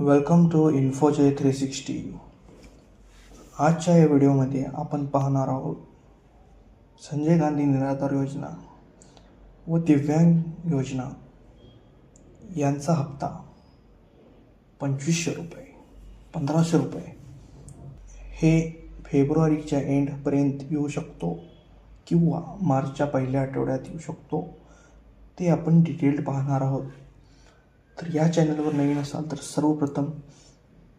Welcome to इन्फोजे 360. आजच्या या व्हिडिओमध्ये आपण पाहणार आहोत संजय गांधी निराधार योजना व दिव्यांग योजना यांचा हप्ता 2500 रुपये 1500 रुपये हे फेब्रुवारीच्या एंडपर्यंत येऊ शकतो किंवा मार्चच्या पहिल्या आठवड्यात येऊ शकतो. ते आपण डिटेल्ड पाहणार आहोत. तर या चॅनलवर नवीन असाल तर सर्वप्रथम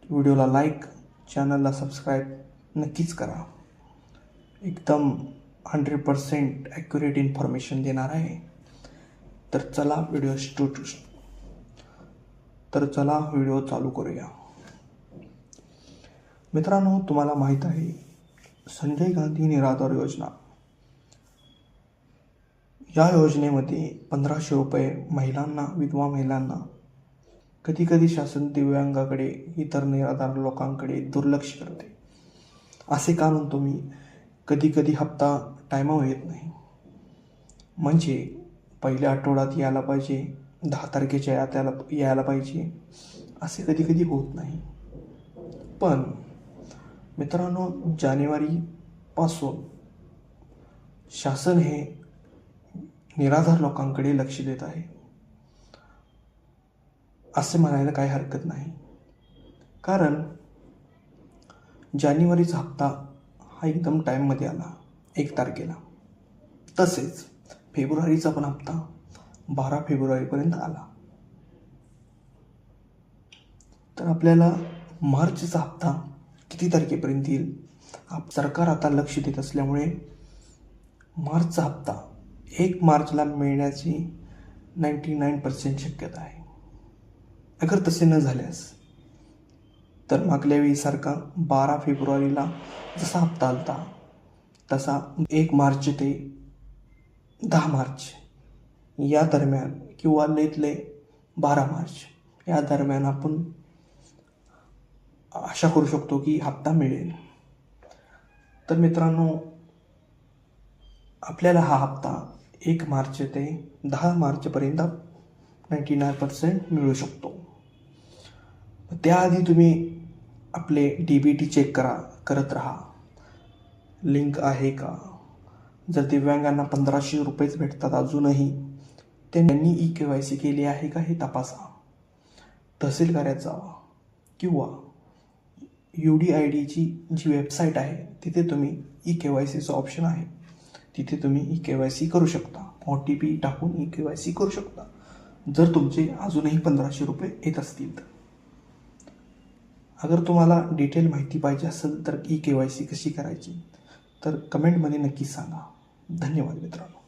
व्हिडिओला लाईक, चॅनलला सबस्क्राईब नक्कीच करा. एकदम 100% ॲक्युरेट इन्फॉर्मेशन देणार आहे. तर चला व्हिडिओ चालू करूया. मित्रांनो, तुम्हाला माहीत आहे संजय गांधी निराधार योजना या योजनेमध्ये 1500 रुपये महिलांना, विधवा महिलांना, कधी शासन दिव्यांगाकडे, इतर निराधार लोकांकडे दुर्लक्ष करते. असे का म्हणतो मी? कधी हप्ता टायमावर येत नाही. म्हणजे पहिल्या आठवड्यात यायला पाहिजे, 10 तारखेच्या यायला पाहिजे, असे कधी होत नाही. पण मित्रांनो, जानेवारीपासून शासन हे निराधार लोकांकडे लक्ष देत आहे असे म्हणायला काही हरकत नाही. कारण जानेवारीचा हप्ता हा एकदम टाईममध्ये आला 1 तारखेला. तसेच फेब्रुवारीचा पण हप्ता 12 फेब्रुवारीपर्यंत आला. तर आपल्याला मार्चचा हप्ता किती तारखेपर्यंत येईल? सरकार आता लक्ष देत असल्यामुळे मार्चचा हप्ता 1 मार्चला मिळण्याची 99% शक्यता आहे. अगर तसे न झाल्यास तर मागल्या वेळीसारखा 12 फेब्रुवारीला जसा हप्ता आलता तसा 1 मार्च ते 10 मार्च या दरम्यान किंवा लईतले 12 मार्च या दरम्यान आपण आशा करू शकतो की हप्ता मिळेल. तर मित्रांनो, आपल्याला हा हप्ता 1 मार्च ते 10 मार्चपर्यंत 99% मिळू शकतो. त्याआधी तुम्ही आपले DBT चेक करत राहा, लिंक आहे का. जर दिव्यांगांना 1500 रुपयेच भेटतात अजूनही, त्यांनी EKYC केली आहे का हे तपासा. तहसील कार्यात जावा किंवा UDIDची जी वेबसाईट आहे तिथे तुम्ही EKYCचं ऑप्शन आहे, तिथे तुम्ही EKYC करू शकता. OTP टाकून EKYC करू शकता जर तुमचे अजूनही 1500 रुपये येत असतील तर. अगर तुम्हाला डिटेल माहिती पाहिजे असेल तर EKYC कशी करायची तर कमेंटमध्ये नक्की सांगा. धन्यवाद मित्रांनो.